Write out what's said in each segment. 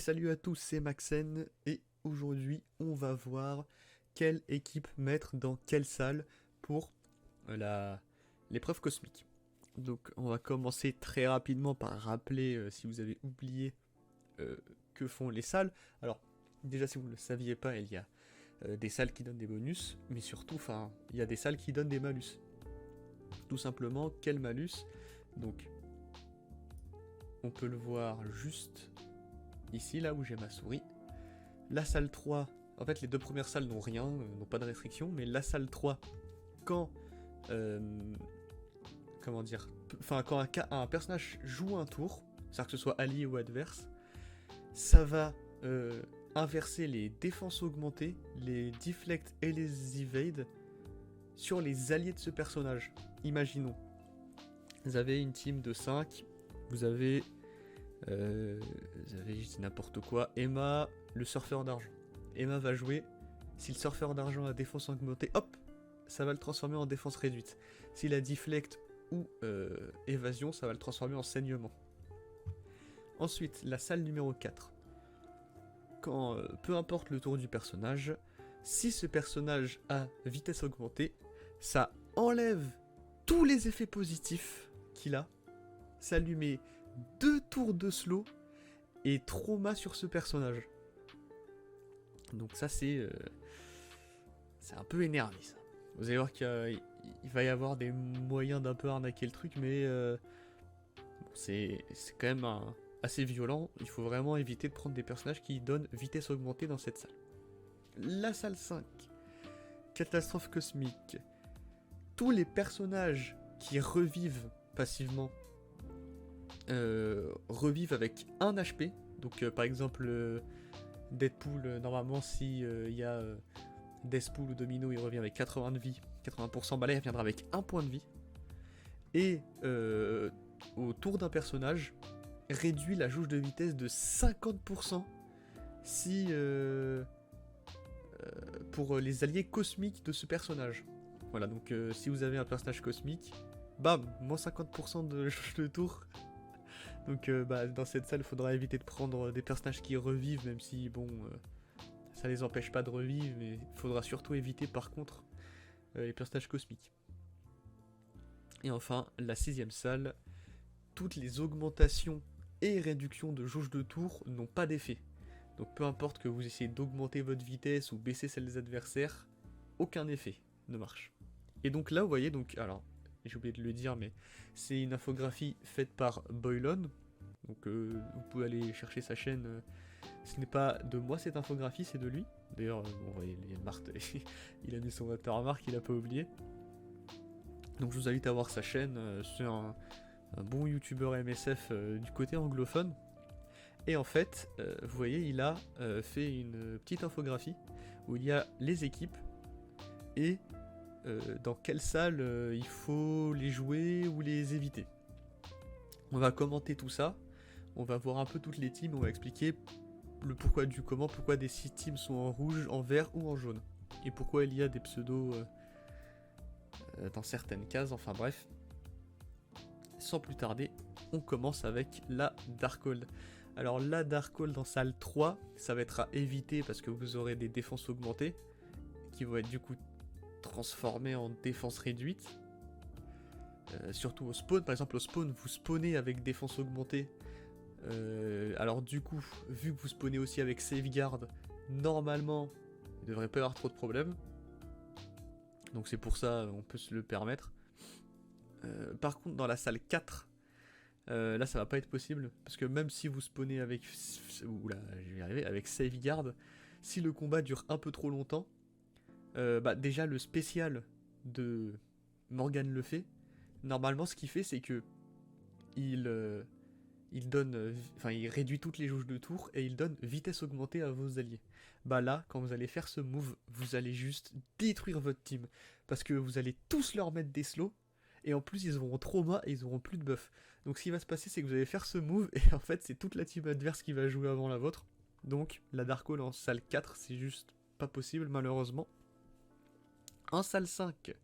salut à tous, c'est Maxen et aujourd'hui on va voir quelle équipe mettre dans quelle salle pour la l'épreuve cosmique. Donc on va commencer très rapidement par rappeler si vous avez oublié euh, que font les salles. Alors déjà si vous ne le saviez pas, il y a des salles qui donnent des bonus, mais surtout il y a des salles qui donnent des malus. Tout simplement, quel malus? Donc on peut le voir juste ici, là où j'ai ma souris. La salle 3, en fait les deux premières salles n'ont rien, n'ont pas de restriction, mais la salle 3, quand comment dire, quand un personnage joue un tour, c'est-à-dire que ce soit allié ou adverse, ça va inverser les défenses augmentées, les deflect et les evade sur les alliés de ce personnage. Imaginons, vous avez une team de 5, vous avez je dis n'importe quoi, Emma, le surfeur d'argent. Emma va jouer, si le surfeur d'argent a défense augmentée, hop, ça va le transformer en défense réduite. S'il a deflect ou évasion, ça va le transformer en saignement. Ensuite, la salle numéro 4. Quand, peu importe le tour du personnage, si ce personnage a vitesse augmentée, ça enlève tous les effets positifs qu'il a, ça lui met 2 tours de slow et trauma sur ce personnage. Donc ça c'est un peu énervé ça. Vous allez voir qu'il va y avoir des moyens d'un peu arnaquer le truc, mais bon, c'est quand même assez violent. Il faut vraiment éviter de prendre des personnages qui donnent vitesse augmentée dans cette salle. La salle 5, catastrophe cosmique. Tous les personnages qui revivent passivement revivent avec 1 HP. Donc par exemple Deadpool, normalement si il y a Deathpool ou Domino, il revient avec 80 de vie, 80%, bah là il reviendra avec 1 point de vie. Et au tour d'un personnage, réduit la jauge de vitesse de 50% si pour les alliés cosmiques de ce personnage. Voilà, donc si vous avez un personnage cosmique, bam, moins 50% de jauge de tour. Donc dans cette salle, il faudra éviter de prendre des personnages qui revivent, même si bon, ça les empêche pas de revivre, mais il faudra surtout éviter par contre les personnages cosmiques. Et enfin, la 6ème salle, toutes les augmentations et réductions de jauge de tour n'ont pas d'effet. Donc peu importe que vous essayez d'augmenter votre vitesse ou baisser celle des adversaires, aucun effet ne marche. Et donc là, vous voyez, alors j'ai oublié de le dire, mais c'est une infographie faite par Boylon. Donc vous pouvez aller chercher sa chaîne. Ce n'est pas de moi cette infographie, c'est de lui. D'ailleurs, bon, vous voyez, Marthe, il a mis son watermark, il a pas oublié. Donc je vous invite à voir sa chaîne. C'est un bon youtubeur MSF du côté anglophone. Et en fait, vous voyez, il a fait une petite infographie où il y a les équipes et dans quelle salle il faut les jouer ou les éviter. On va commenter tout ça, on va voir un peu toutes les teams, on va expliquer le pourquoi du comment, pourquoi des 6 teams sont en rouge, en vert ou en jaune. Et pourquoi il y a des pseudos dans certaines cases, enfin bref. Sans plus tarder, on commence avec la Darkhold. Alors la Darkhold dans salle 3, ça va être à éviter parce que vous aurez des défenses augmentées qui vont être du coup transformées en défense réduite. Surtout au spawn, par exemple au spawn, vous spawnez avec défense augmentée. Alors du coup, vu que vous spawnez aussi avec safeguard, normalement, il ne devrait pas y avoir trop de problèmes. Donc c'est pour ça on peut se le permettre. Par contre, dans la salle 4, là ça va pas être possible, parce que même si vous spawnez avec... Oula, je vais y arriver, avec safeguard, si le combat dure un peu trop longtemps, déjà le spécial de Morgan le fait. Normalement, ce qu'il fait, c'est que il donne, il réduit toutes les jauges de tour et il donne vitesse augmentée à vos alliés. Bah là, quand vous allez faire ce move, vous allez juste détruire votre team parce que vous allez tous leur mettre des slows et en plus ils auront trauma et ils auront plus de buff. Donc ce qui va se passer, c'est que vous allez faire ce move et en fait c'est toute la team adverse qui va jouer avant la vôtre. Donc la Darkhold en salle 4, c'est juste pas possible malheureusement. En salle 5,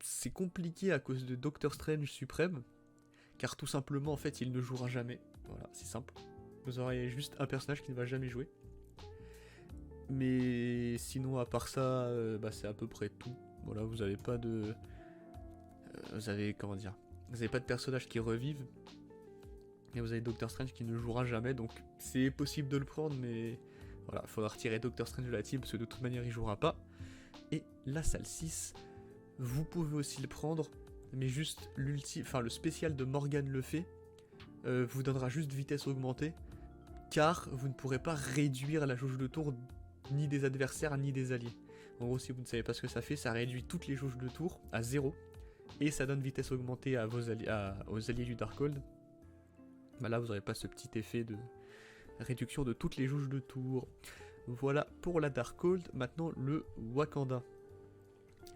c'est compliqué à cause de Doctor Strange suprême, car tout simplement en fait il ne jouera jamais. Voilà, c'est simple. Vous aurez juste un personnage qui ne va jamais jouer. Mais sinon, à part ça, c'est à peu près tout. Voilà, vous avez pas de... vous avez, comment dire... Vous avez pas de personnages qui revivent. Et vous avez Doctor Strange qui ne jouera jamais, donc c'est possible de le prendre, mais... Voilà, il faudra retirer Doctor Strange de la team, parce que de toute manière, il jouera pas. Et la salle 6, vous pouvez aussi le prendre, mais juste le spécial de Morgan le fait, vous donnera juste vitesse augmentée, car vous ne pourrez pas réduire la jauge de tour ni des adversaires ni des alliés. En gros, si vous ne savez pas ce que ça fait, ça réduit toutes les jauges de tour à 0, et ça donne vitesse augmentée à vos alliés, aux alliés du Darkhold. Bah là, vous n'aurez pas ce petit effet de réduction de toutes les jauges de tour. Voilà pour la Darkhold. Maintenant, le Wakanda.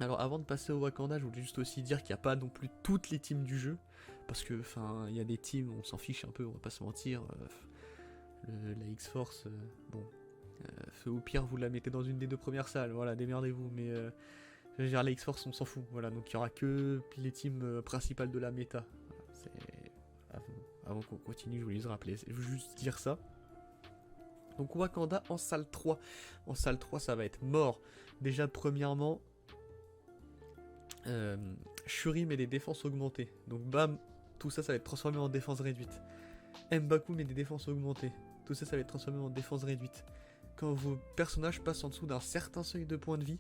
Alors avant de passer au Wakanda, je voulais juste aussi dire qu'il n'y a pas non plus toutes les teams du jeu, parce que il y a des teams, on s'en fiche un peu, on va pas se mentir. La X-Force, au pire vous la mettez dans une des 2 premières salles, voilà, démerdez-vous, mais je veux dire, la X-Force on s'en fout, voilà, donc il y aura que les teams principales de la méta. Avant qu'on continue, je voulais juste rappeler, je veux juste dire ça. Donc Wakanda en salle 3. En salle 3, ça va être mort. Déjà, premièrement, Shuri met des défenses augmentées. Donc bam, tout ça, ça va être transformé en défense réduite. M'Baku met des défenses augmentées. Tout ça, ça va être transformé en défense réduite. Quand vos personnages passent en dessous d'un certain seuil de points de vie,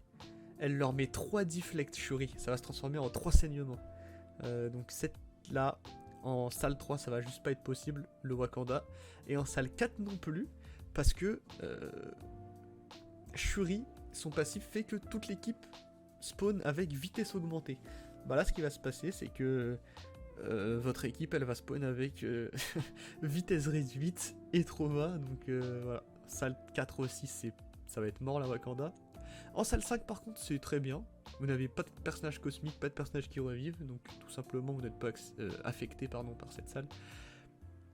elle leur met 3 deflects Shuri. Ça va se transformer en 3 saignements. Donc cette là, en salle 3, ça va juste pas être possible, le Wakanda. Et en salle 4 non plus, parce que Shuri, son passif fait que toute l'équipe spawn avec vitesse augmentée. Bah là, ce qui va se passer, c'est que votre équipe, elle va spawn avec vitesse réduite et trauma. Donc voilà, salle 4 aussi, ça va être mort la Wakanda. En salle 5, par contre, c'est très bien. Vous n'avez pas de personnage cosmique, pas de personnage qui revivent, donc tout simplement vous n'êtes pas affecté par cette salle.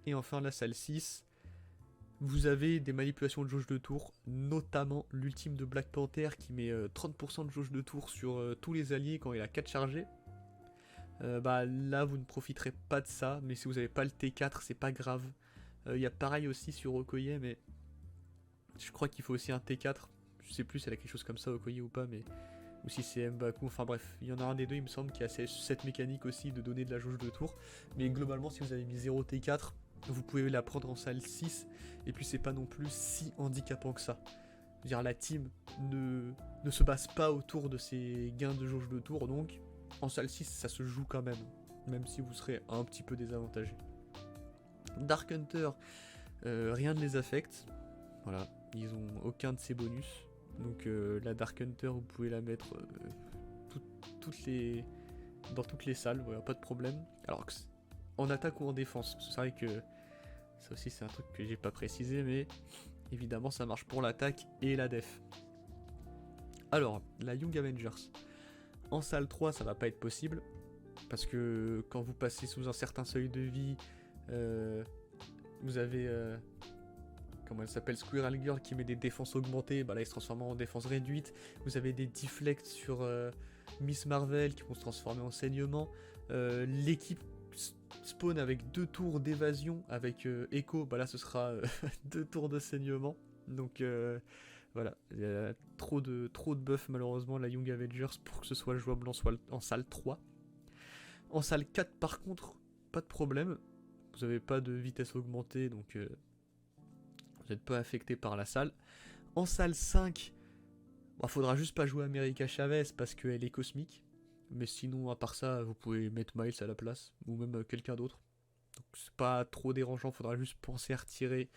Et enfin la salle 6, vous avez des manipulations de jauge de tour, notamment l'ultime de Black Panther qui met 30% de jauge de tour sur tous les alliés quand il a 4 chargés. Là vous ne profiterez pas de ça, mais si vous n'avez pas le T4, c'est pas grave. Il y a pareil aussi sur Okoye, mais je crois qu'il faut aussi un T4. Je sais plus si elle a quelque chose comme ça Okoye ou pas, mais ou si c'est M'Baku, enfin bref, il y en a un des deux il me semble qui a cette mécanique aussi de donner de la jauge de tour. Mais globalement si vous avez mis 0 T4, vous pouvez la prendre en salle 6, et puis c'est pas non plus si handicapant que ça. Je veux dire, la team ne se base pas autour de ces gains de jauge de tour, donc en salle 6 ça se joue quand même si vous serez un petit peu désavantagé. Dark Hunter, rien ne les affecte, voilà, ils ont aucun de ces bonus. Donc la Dark Hunter, vous pouvez la mettre dans toutes les salles, voilà, pas de problème. Alors en attaque ou en défense, c'est vrai que ça aussi c'est un truc que j'ai pas précisé, mais évidemment ça marche pour l'attaque et la def. Alors, la Young Avengers. En salle 3, ça va pas être possible, parce que quand vous passez sous un certain seuil de vie, vous avez... comment elle s'appelle, Squirrel Girl qui met des défenses augmentées, là il se transforme en défense réduite. Vous avez des deflects sur Miss Marvel qui vont se transformer en saignement. L'équipe spawn avec 2 tours d'évasion avec Echo, là ce sera 2 tours de saignement. Donc voilà, il y a trop de buffs malheureusement la Young Avengers pour que ce soit jouable en salle 3. En salle 4 par contre, pas de problème. Vous n'avez pas de vitesse augmentée, donc... vous n'êtes pas affecté par la salle. En salle 5, faudra juste pas jouer America Chavez parce qu'elle est cosmique. Mais sinon, à part ça, vous pouvez mettre Miles à la place, ou même quelqu'un d'autre. Donc c'est pas trop dérangeant, faudra juste penser à retirer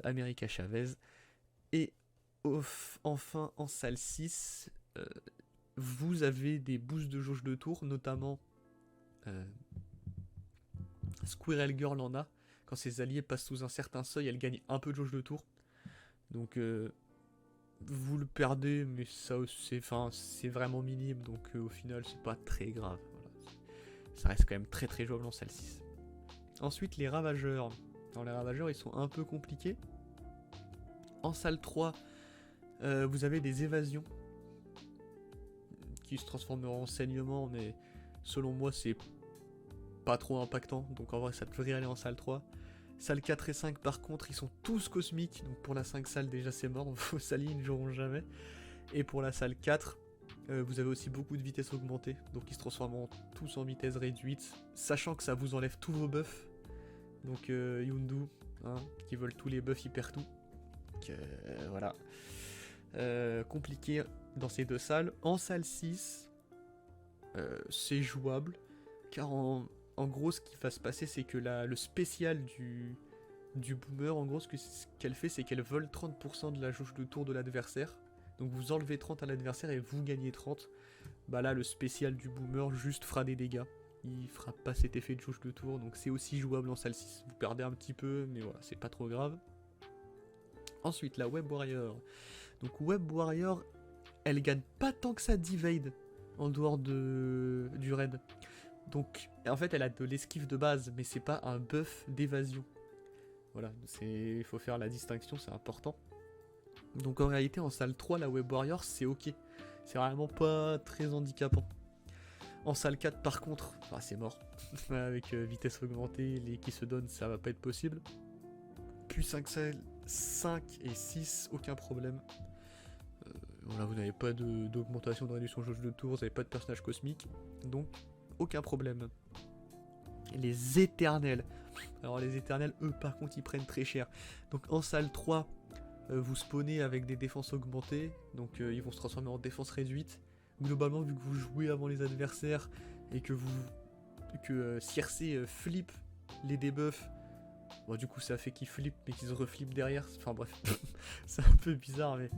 America Chavez. Et enfin, en salle 6, vous avez des boosts de jauge de tour, notamment Squirrel Girl en a. Quand ses alliés passent sous un certain seuil, elle gagne un peu de jauge de tour. Donc vous le perdez, mais ça c'est vraiment minime, donc au final c'est pas très grave. Voilà. Ça reste quand même très très jouable en salle 6. Ensuite les ravageurs. Dans les ravageurs ils sont un peu compliqués. En salle 3, vous avez des évasions qui se transformeront en saignement, mais selon moi c'est pas trop impactant, donc en vrai ça devrait aller en salle 3. Salle 4 et 5 par contre ils sont tous cosmiques, donc pour la 5 salle déjà c'est mort, vos salles ils ne joueront jamais. Et pour la salle 4, vous avez aussi beaucoup de vitesse augmentée, donc ils se transforment tous en vitesse réduite, sachant que ça vous enlève tous vos buffs. Donc Yundu, hein, qui veulent tous les buffs, il perd tout. Donc voilà. Compliqué dans ces deux salles. En salle 6, c'est jouable, car en gros ce qui va se passer c'est que le spécial du boomer, en gros ce qu'elle fait c'est qu'elle vole 30% de la jauge de tour de l'adversaire. Donc vous enlevez 30 à l'adversaire et vous gagnez 30. Bah là le spécial du boomer juste fera des dégâts. Il fera pas cet effet de jauge de tour, donc c'est aussi jouable en salle 6. Vous perdez un petit peu, mais voilà, c'est pas trop grave. Ensuite la Web Warrior. Donc Web Warrior, elle gagne pas tant que ça d'evade en dehors du raid. Donc en fait elle a de l'esquive de base, mais c'est pas un buff d'évasion. Voilà, il faut faire la distinction, c'est important. Donc en réalité en salle 3 la Web Warrior c'est ok. C'est vraiment pas très handicapant. En salle 4 par contre, c'est mort. Avec vitesse augmentée, les qui se donnent, ça va pas être possible. Puis 5 salles, 5 et 6, aucun problème. Voilà, vous n'avez pas d'augmentation de réduction de jauge de tour, vous n'avez pas de personnage cosmique, donc aucun problème. Les éternels. Alors les éternels, eux par contre, ils prennent très cher. Donc en salle 3, vous spawnez avec des défenses augmentées, donc ils vont se transformer en défense réduite. Globalement, vu que vous jouez avant les adversaires et que Circé flippe les debuffs, bon, du coup ça fait qu'ils flippent mais qu'ils se reflippent derrière. Enfin bref, c'est un peu bizarre, mais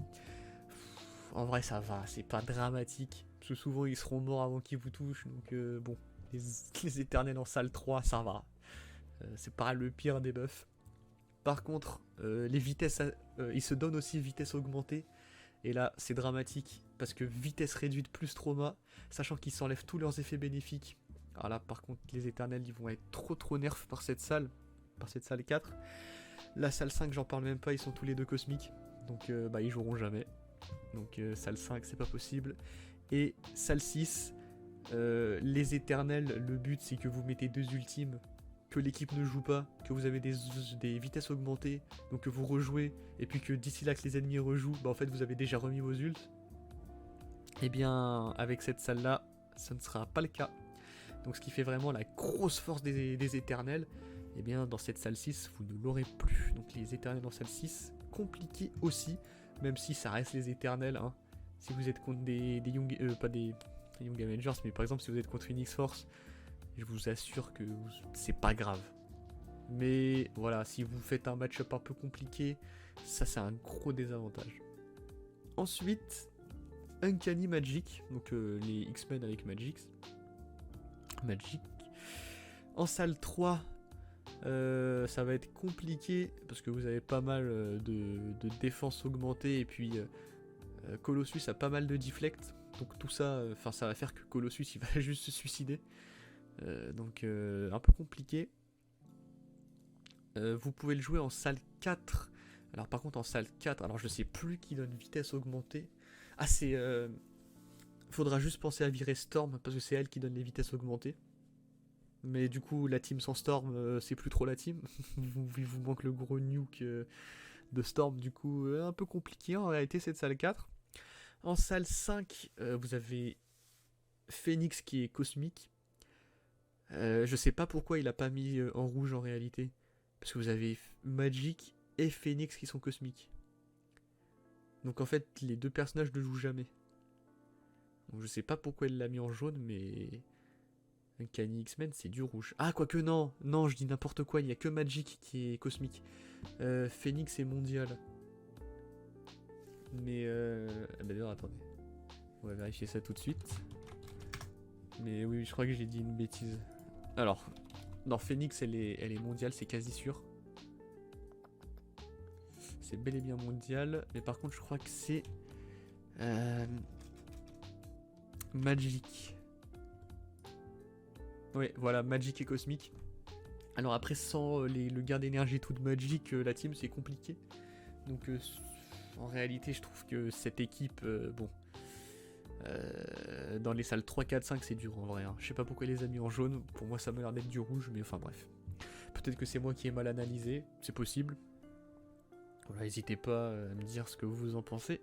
en vrai ça va, c'est pas dramatique. Parce que souvent ils seront morts avant qu'ils vous touchent, donc bon, les éternels en salle 3, ça va. C'est pas le pire des buffs. Par contre, les vitesses, ils se donnent aussi vitesse augmentée. Et là, c'est dramatique, parce que vitesse réduite plus trauma, sachant qu'ils s'enlèvent tous leurs effets bénéfiques. Alors là, par contre, les éternels, ils vont être trop nerfs par cette salle 4. La salle 5, j'en parle même pas, ils sont tous les deux cosmiques. Donc, ils joueront jamais. Donc, salle 5, c'est pas possible. Et salle 6, les éternels, le but, c'est que vous mettez 2 ultimes, que l'équipe ne joue pas, que vous avez des vitesses augmentées, donc que vous rejouez, et puis que d'ici là que les ennemis rejouent, en fait vous avez déjà remis vos ults. Et bien avec cette salle là, ça ne sera pas le cas. Donc ce qui fait vraiment la grosse force des éternels, et bien dans cette salle 6, vous ne l'aurez plus. Donc les éternels en salle 6, compliqué aussi, même si ça reste les éternels, hein. Si vous êtes contre des Young, pas des Young Avengers, mais par exemple si vous êtes contre Phoenix Force, je vous assure que c'est pas grave. Mais voilà, si vous faites un match-up un peu compliqué, ça c'est un gros désavantage. Ensuite, Uncanny Magic, donc les X-Men avec Magic. En salle 3, ça va être compliqué parce que vous avez pas mal de défense augmentée et puis Colossus a pas mal de deflect. Donc tout ça, ça va faire que Colossus il va juste se suicider. Donc un peu compliqué. Vous pouvez le jouer en salle 4. Alors par contre en salle 4, alors je sais plus qui donne vitesse augmentée. Ah c'est... faudra juste penser à virer Storm parce que c'est elle qui donne les vitesses augmentées. Mais du coup la team sans Storm c'est plus trop la team. Il vous manque le gros nuke de Storm, du coup un peu compliqué en réalité cette salle 4. En salle 5 vous avez Phoenix qui est cosmique. Je sais pas pourquoi il a pas mis en rouge en réalité. Parce que vous avez Magic et Phoenix qui sont cosmiques. Donc en fait, les deux personnages ne jouent jamais. Donc je sais pas pourquoi il l'a mis en jaune, mais... Uncanny X-Men, c'est du rouge. Ah, quoique non, je dis n'importe quoi, il n'y a que Magic qui est cosmique. Phoenix est mondial. Mais d'ailleurs, attendez. On va vérifier ça tout de suite. Mais oui, je crois que j'ai dit une bêtise. Alors, non, Phoenix, elle est mondiale, c'est quasi sûr. C'est bel et bien mondial. Mais par contre, je crois que c'est... Magic. Ouais, voilà, Magic et Cosmic. Alors après, sans le gain d'énergie et tout de Magic, la team, c'est compliqué. Donc, en réalité, je trouve que cette équipe, dans les salles 3, 4, 5, c'est dur en vrai. Hein. Je sais pas pourquoi il les a mis en jaune. Pour moi, ça m'a l'air d'être du rouge, mais enfin bref. Peut-être que c'est moi qui ai mal analysé, c'est possible. Voilà, n'hésitez pas à me dire ce que vous en pensez.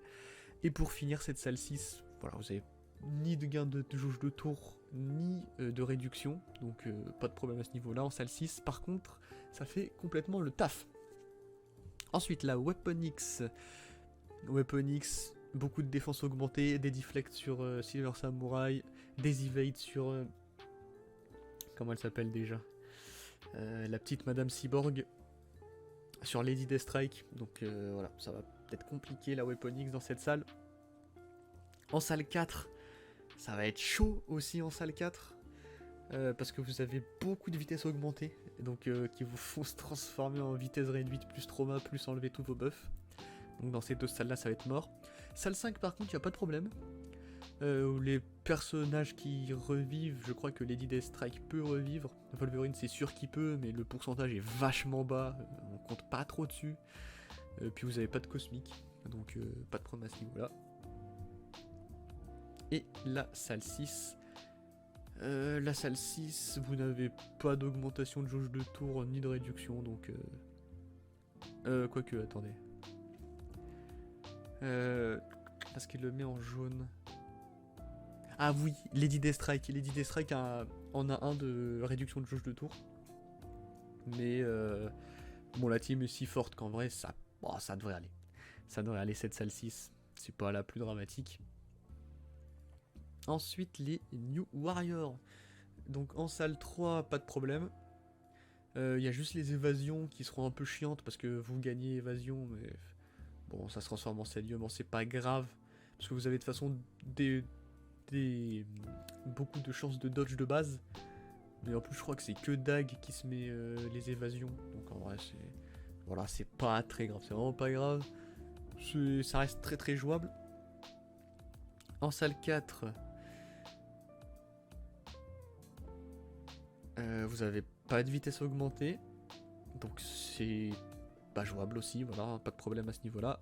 Et pour finir cette salle 6, voilà, vous avez ni de gain de jauge de tour, ni de réduction. Donc pas de problème à ce niveau-là en salle 6. Par contre, ça fait complètement le taf. Ensuite, la Weapon X. Weapon X, beaucoup de défense augmentée, des deflects sur Silver Samurai, des evades sur... comment elle s'appelle déjà, la petite Madame Cyborg sur Lady Deathstrike. Donc voilà, ça va peut-être compliquer la Weapon X dans cette salle. En salle 4, ça va être chaud aussi en salle 4. Parce que vous avez beaucoup de vitesse augmentée. Donc qui vous font se transformer en vitesse réduite plus trauma plus enlever tous vos buffs. Donc dans ces deux salles là ça va être mort. Salle 5 par contre il n'y a pas de problème. Les personnages qui revivent, je crois que Lady Deathstrike peut revivre. Wolverine c'est sûr qu'il peut, mais le pourcentage est vachement bas, on compte pas trop dessus. Puis vous avez pas de cosmique, donc pas de problème à ce niveau là. Et la salle 6. La salle 6, vous n'avez pas d'augmentation de jauge de tour ni de réduction, donc... quoique, attendez. Parce qu'il le met en jaune. Ah oui, Lady Deathstrike. Lady Deathstrike en a un de réduction de jauge de tour. Mais bon, la team est si forte qu'en vrai, ça devrait aller. Ça devrait aller cette salle 6. C'est pas la plus dramatique. Ensuite, les New Warriors. Donc en salle 3, pas de problème. Il y a juste les évasions qui seront un peu chiantes parce que vous gagnez évasion, mais bon, ça se transforme en saignement, c'est pas grave. Parce que vous avez de toute façon beaucoup de chances de dodge de base. Mais en plus, je crois que c'est que Dag qui se met les évasions. Donc en vrai, voilà, c'est pas très grave, c'est vraiment pas grave. Ça reste très très jouable. En salle 4, vous avez pas de vitesse augmentée, donc c'est pas jouable aussi, voilà, pas de problème à ce niveau-là.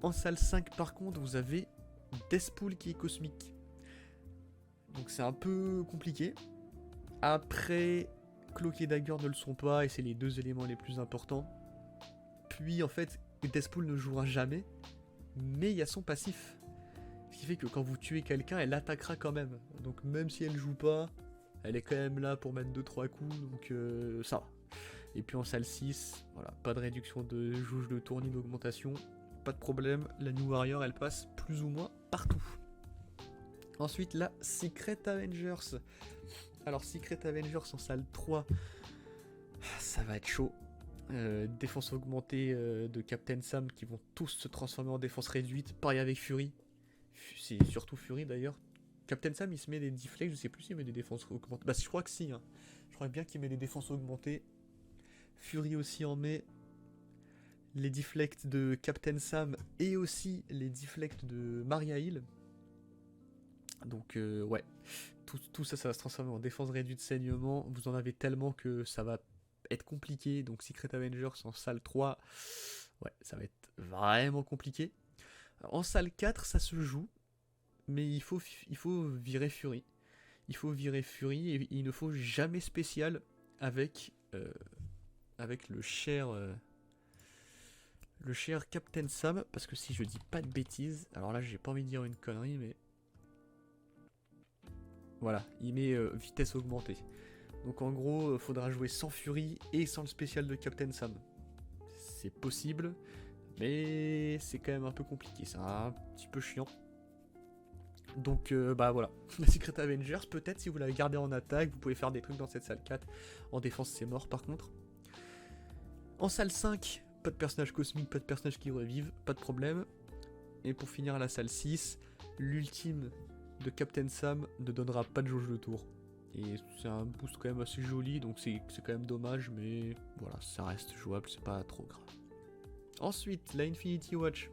En salle 5 par contre, vous avez Deathpool qui est cosmique, donc c'est un peu compliqué. Après, Cloak et Dagger ne le sont pas, et c'est les deux éléments les plus importants. Puis en fait, Deathpool ne jouera jamais, mais il y a son passif. Ce qui fait que quand vous tuez quelqu'un, elle attaquera quand même. Donc même si elle joue pas, elle est quand même là pour mettre 2-3 coups, donc ça va. Et puis en salle 6, voilà, pas de réduction de jauge de tour ni d'augmentation, pas de problème, la New Warrior elle passe plus ou moins partout. Ensuite la Secret Avengers. Alors Secret Avengers en salle 3, ça va être chaud. Défense augmentée de Captain Sam qui vont tous se transformer en défense réduite, pareil avec Fury. C'est surtout Fury d'ailleurs. Captain Sam il se met des deflects, je sais plus s'il met des défenses augmentées. Bah je crois que si, hein. Je crois bien qu'il met des défenses augmentées. Fury aussi en met. Les deflects de Captain Sam et aussi les deflects de Maria Hill. Donc ouais, tout ça va se transformer en défense réduite de saignement. Vous en avez tellement que ça va être compliqué. Donc Secret Avengers en salle 3, ouais, ça va être vraiment compliqué. En salle 4, ça se joue. Mais il faut virer Fury. Il faut virer Fury et il ne faut jamais spécial avec le cher Captain Sam, parce que si je dis pas de bêtises, alors là j'ai pas envie de dire une connerie, mais voilà, il met vitesse augmentée. Donc en gros, faudra jouer sans Fury et sans le spécial de Captain Sam. C'est possible, mais c'est quand même un peu compliqué, c'est un petit peu chiant. Donc bah voilà, la Secret Avengers, peut-être si vous l'avez gardé en attaque, vous pouvez faire des trucs dans cette salle 4. En défense c'est mort par contre. En salle 5, pas de personnage cosmique, pas de personnage qui revivent, pas de problème. Et pour finir à la salle 6, l'ultime de Captain Sam ne donnera pas de jauge de tour. Et c'est un boost quand même assez joli, donc c'est quand même dommage, mais voilà, ça reste jouable, c'est pas trop grave. Ensuite, la Infinity Watch.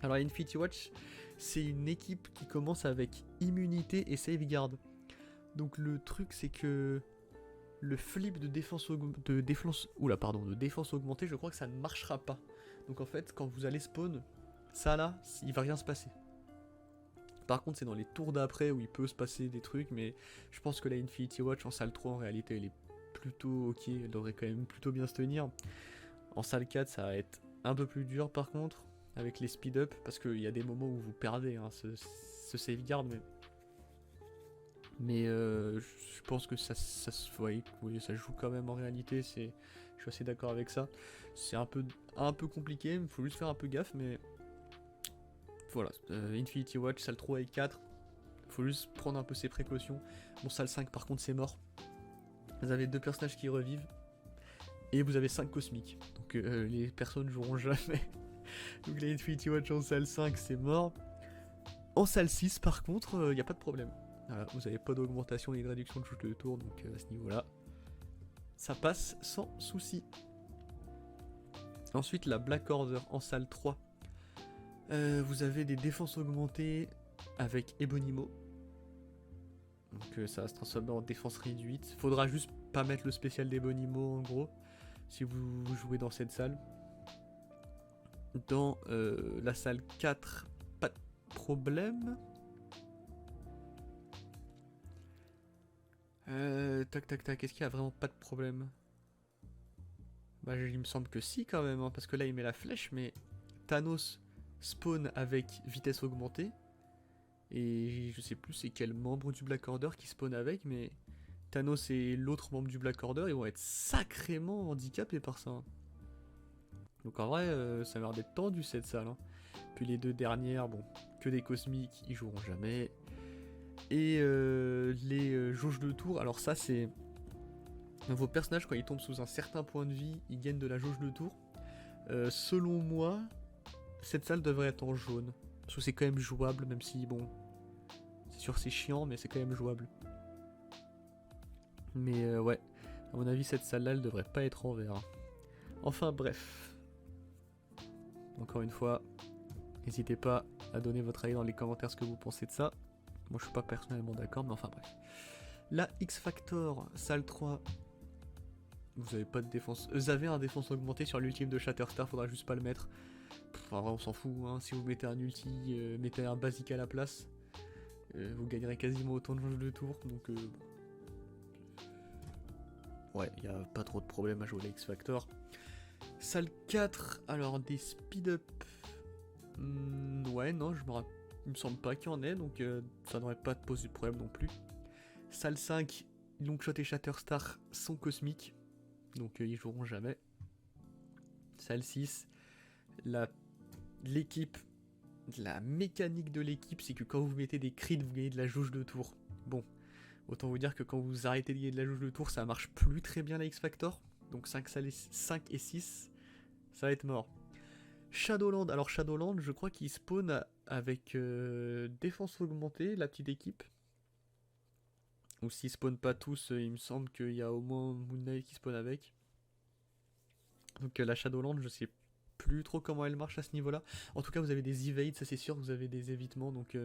Alors la Infinity Watch, c'est une équipe qui commence avec immunité et sauvegarde. Donc le truc c'est que le flip de défense augmentée, je crois que ça ne marchera pas. Donc en fait, quand vous allez spawn, ça là, il va rien se passer. Par contre, c'est dans les tours d'après où il peut se passer des trucs, mais je pense que la Infinity Watch en salle 3, en réalité, elle est plutôt ok, elle devrait quand même plutôt bien se tenir. En salle 4, ça va être un peu plus dur par contre, avec les speed up, parce qu'il y a des moments où vous perdez hein, ce safeguard, mais je pense que ça se voit, oui, ça joue quand même en réalité, je suis assez d'accord avec ça. C'est un peu compliqué, il faut juste faire un peu gaffe, mais voilà, Infinity Watch, salle 3 et 4, faut juste prendre un peu ses précautions. Bon, salle 5 par contre c'est mort. Vous avez 2 personnages qui revivent, et vous avez 5 cosmiques, donc les personnes joueront jamais. Donc les Infinity Watch en salle 5 c'est mort. En salle 6 par contre, il n'y a pas de problème. Voilà, vous n'avez pas d'augmentation ni de réduction de jauge de tour, donc à ce niveau-là, ça passe sans souci. Ensuite, la Black Order en salle 3. Vous avez des défenses augmentées avec Ebonimo. Donc ça va se transformer en défense réduite. Faudra juste pas mettre le spécial d'Ebonimo en gros, si vous jouez dans cette salle. Dans la salle 4, pas de problème. Tac, est-ce qu'il y a vraiment pas de problème? Bah il me semble que si quand même, hein, parce que là il met la flèche, mais Thanos spawn avec vitesse augmentée. Et je sais plus c'est quel membre du Black Order qui spawn avec, mais Thanos et l'autre membre du Black Order, ils vont être sacrément handicapés par ça. Hein. Donc en vrai, ça m'a l'air d'être tendu cette salle. Hein. Puis les 2 dernières, bon, que des cosmiques, ils joueront jamais. Et les jauges de tour, alors ça c'est... Vos personnages quand ils tombent sous un certain point de vie, ils gagnent de la jauge de tour. Selon moi, cette salle devrait être en jaune. Parce que c'est quand même jouable, même si bon... C'est sûr c'est chiant, mais c'est quand même jouable. Mais ouais, à mon avis cette salle-là, elle devrait pas être en vert. Enfin bref. Encore une fois, n'hésitez pas à donner votre avis dans les commentaires ce que vous pensez de ça. Moi je suis pas personnellement d'accord, mais enfin bref. La X-Factor, salle 3. Vous avez pas de défense. Vous avez un défense augmenté sur l'ultime de Shatterstar, faudra juste pas le mettre. Enfin vrai on s'en fout, hein. Si vous mettez un ulti, mettez un basique à la place. Vous gagnerez quasiment autant de jauge de tour, donc ouais, y a pas trop de problème à jouer à la X-Factor. Salle 4, alors des speed-up. Ouais, non, il me semble pas qu'il y en ait, donc ça devrait pas te poser de problème non plus. Salle 5, Longshot et Shatterstar sont cosmiques, donc ils joueront jamais. Salle 6, l'équipe, la mécanique de l'équipe, c'est que quand vous mettez des crits, vous gagnez de la jauge de tour. Bon, autant vous dire que quand vous arrêtez de gagner de la jauge de tour, ça marche plus très bien la X-Factor. Donc 5 et 6, ça va être mort. Shadowland, alors Shadowland, je crois qu'il spawn avec défense augmentée, la petite équipe. Ou s'ils spawnent pas tous, il me semble qu'il y a au moins Moon Knight qui spawn avec. Donc la Shadowland, je sais plus trop comment elle marche à ce niveau-là. En tout cas, vous avez des evades, ça c'est sûr, vous avez des évitements, donc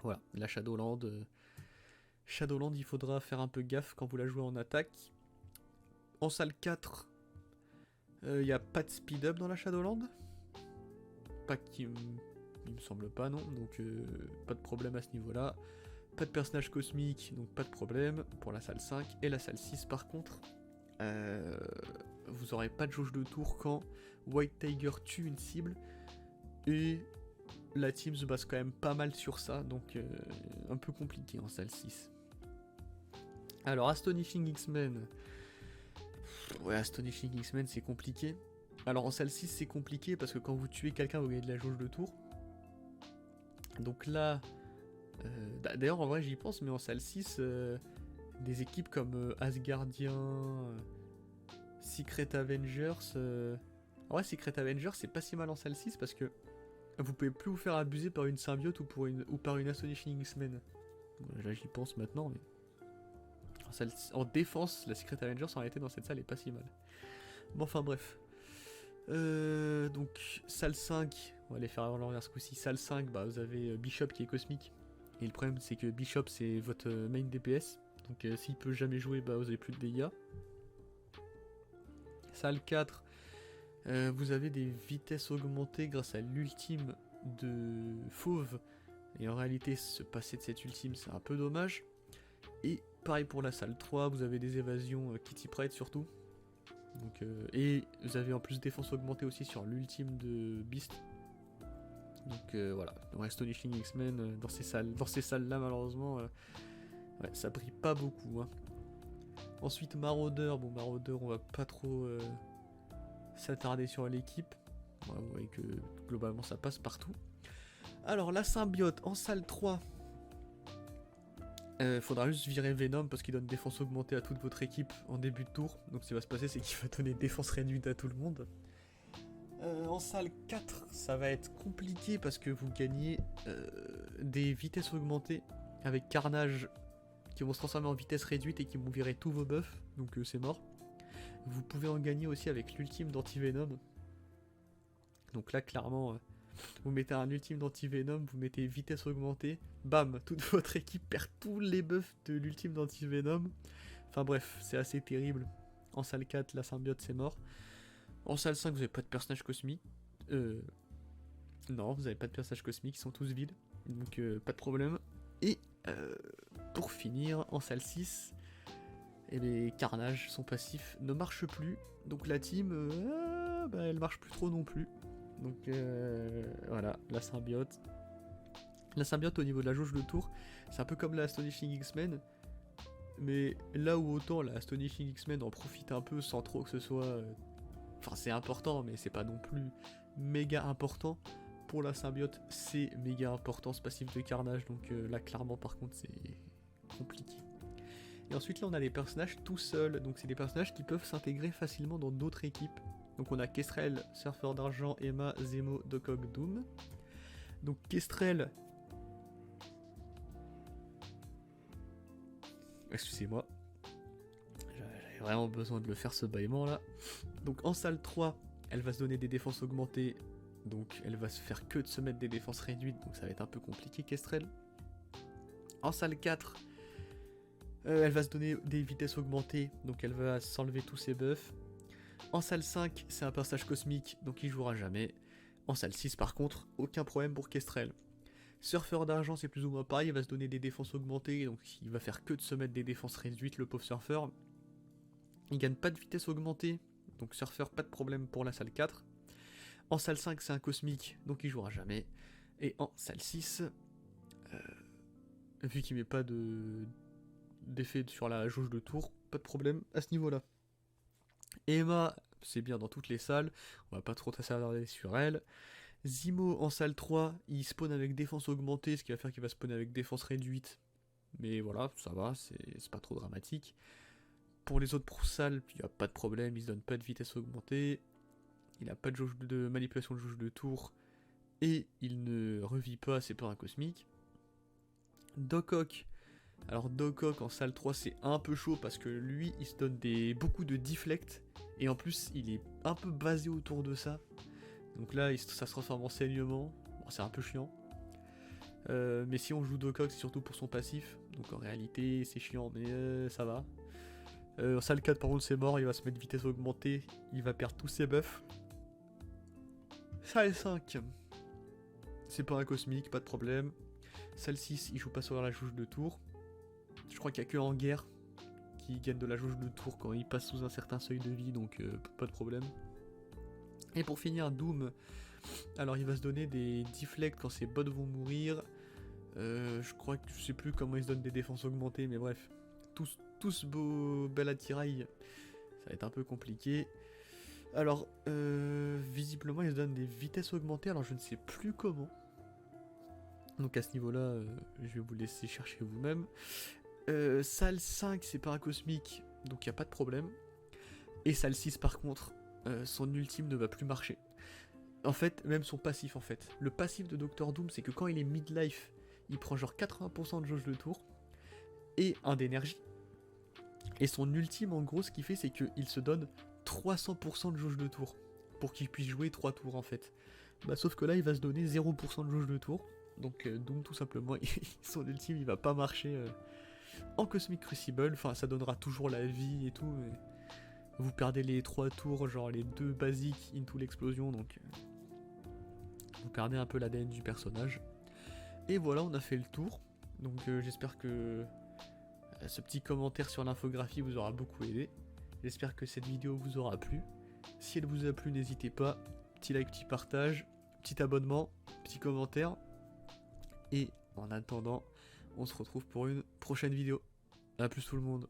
voilà, la Shadowland. Shadowland, il faudra faire un peu gaffe quand vous la jouez en attaque. En salle 4, il n'y a pas de speed up dans la Shadowland. Pas qui il me semble pas, non, donc pas de problème à ce niveau-là. Pas de personnage cosmique, donc pas de problème pour la salle 5. Et la salle 6 par contre, vous aurez pas de jauge de tour quand White Tiger tue une cible. Et la team se base quand même pas mal sur ça, donc un peu compliqué en salle 6. Alors Astonishing X-Men. Ouais, Astonishing X-Men c'est compliqué. Alors en salle 6 c'est compliqué parce que quand vous tuez quelqu'un vous gagnez de la jauge de tour. Donc là... d'ailleurs en vrai j'y pense, mais en salle 6, des équipes comme Asgardien, Secret Avengers... En vrai Secret Avengers c'est pas si mal en salle 6 parce que vous pouvez plus vous faire abuser par une symbiote ou par une Astonishing X-Men. Là j'y pense maintenant, mais... En défense, la Secret Avengers en réalité dans cette salle est pas si mal. Bon enfin bref. Donc salle 5, on va aller faire l'envers ce coup-ci. Salle 5, bah, vous avez Bishop qui est cosmique. Et le problème c'est que Bishop c'est votre main DPS. Donc s'il peut jamais jouer, bah, vous avez plus de dégâts. Salle 4, vous avez des vitesses augmentées grâce à l'ultime de Fauve. Et en réalité se passer de cette ultime c'est un peu dommage. Et Pareil pour la salle 3, vous avez des évasions qui t'y prêtent surtout. Donc, et vous avez en plus défense augmentée aussi sur l'ultime de Beast. Donc voilà, dans Astonishing X-Men, dans ces salles-là malheureusement, ouais, ça brille pas beaucoup. Hein. Ensuite Marauder, bon Marauder on va pas trop s'attarder sur l'équipe. Ouais, vous voyez que globalement ça passe partout. Alors la symbiote en salle 3. Faudra juste virer Venom parce qu'il donne défense augmentée à toute votre équipe en début de tour. Donc ce qui va se passer c'est qu'il va donner défense réduite à tout le monde. En salle 4 ça va être compliqué parce que vous gagnez des vitesses augmentées avec Carnage qui vont se transformer en vitesse réduite et qui vont virer tous vos buffs. Donc c'est mort. Vous pouvez en gagner aussi avec l'ultime d'anti-Venom. Donc là clairement... vous mettez un ultime d'anti-Venom, vous mettez vitesse augmentée, bam, toute votre équipe perd tous les buffs de l'ultime d'anti-Venom. Enfin bref, c'est assez terrible. En salle 4, la symbiote c'est mort. En salle 5, vous n'avez pas de personnages cosmiques. Non, vous n'avez pas de personnages cosmiques, ils sont tous vides. Donc pas de problème. Et pour finir, en salle 6, les Carnage, son passif, ne marche plus. Donc la team, elle marche plus trop non plus. Donc voilà, la symbiote. La symbiote au niveau de la jauge de tour, c'est un peu comme la Astonishing X-Men. Mais là où autant la Astonishing X-Men en profite un peu sans trop que ce soit... Enfin c'est important mais c'est pas non plus méga important. Pour la symbiote c'est méga important ce passif de Carnage. Donc là clairement par contre c'est compliqué. Et ensuite là on a des personnages tout seuls. Donc c'est des personnages qui peuvent s'intégrer facilement dans d'autres équipes. Donc on a Kestrel, Surfeur d'Argent, Emma, Zemo, Doc Ock, Doom. Donc Kestrel... Excusez-moi. J'avais vraiment besoin de le faire ce bâillement là. Donc en salle 3, elle va se donner des défenses augmentées. Donc elle va se faire que de se mettre des défenses réduites. Donc ça va être un peu compliqué Kestrel. En salle 4, elle va se donner des vitesses augmentées. Donc elle va s'enlever tous ses buffs. En salle 5, c'est un personnage cosmique, donc il jouera jamais. En salle 6, par contre, aucun problème pour Kestrel. Surfeur d'Argent, c'est plus ou moins pareil, il va se donner des défenses augmentées, donc il va faire que de se mettre des défenses réduites, le pauvre surfeur. Il gagne pas de vitesse augmentée, donc Surfeur, pas de problème pour la salle 4. En salle 5, c'est un cosmique, donc il jouera jamais. Et en salle 6, vu qu'il met pas d'effet sur la jauge de tour, pas de problème à ce niveau-là. Emma, c'est bien dans toutes les salles, on va pas trop s'attarder sur elle. Zemo en salle 3, il spawn avec défense augmentée, ce qui va faire qu'il va spawner avec défense réduite. Mais voilà, ça va, c'est pas trop dramatique. Pour les autres salles, il n'y a pas de problème, il se donne pas de vitesse augmentée. Il a pas de jauge de manipulation de jauge de tour. Et il ne revit pas, c'est pas un cosmique. Doc Ock. Alors Doc Ock en salle 3 c'est un peu chaud parce que lui il se donne beaucoup de deflect et en plus il est un peu basé autour de ça. Donc là ça se transforme en saignement, bon, c'est un peu chiant. Mais si on joue Doc Ock c'est surtout pour son passif, donc en réalité c'est chiant mais ça va. En salle 4 par contre c'est mort, il va se mettre vitesse augmentée, il va perdre tous ses buffs. Salle 5, c'est pas un cosmique, pas de problème. Salle 6 il joue pas sur la jauge de tour. Je crois qu'il n'y a que en guerre qui gagne de la jauge de tour quand il passe sous un certain seuil de vie, donc pas de problème. Et pour finir, Doom, alors il va se donner des deflects quand ses bots vont mourir. Je crois que je sais plus comment il se donne des défenses augmentées, mais bref, tous beau bel attirail, ça va être un peu compliqué. Alors, visiblement il se donne des vitesses augmentées, alors je ne sais plus comment. Donc à ce niveau-là, je vais vous laisser chercher vous-même. Salle 5 c'est pas un cosmique, donc il n'y a pas de problème. Et salle 6 par contre, son ultime ne va plus marcher. En fait, même son passif en fait. Le passif de Dr Doom c'est que quand il est mid-life, il prend genre 80% de jauge de tour et 1 d'énergie. Et son ultime en gros ce qu'il fait c'est qu'il se donne 300% de jauge de tour pour qu'il puisse jouer 3 tours en fait. Bah sauf que là il va se donner 0% de jauge de tour. Donc Doom tout simplement, son ultime il va pas marcher en Cosmic Crucible, enfin ça donnera toujours la vie et tout, mais vous perdez les 3 tours, genre les 2 basiques into l'explosion, donc vous perdez un peu l'ADN du personnage. Et voilà, on a fait le tour, donc j'espère que ce petit commentaire sur l'infographie vous aura beaucoup aidé. J'espère que cette vidéo vous aura plu. Si elle vous a plu, n'hésitez pas, petit like, petit partage, petit abonnement, petit commentaire. Et en attendant, on se retrouve pour une prochaine vidéo. A plus tout le monde.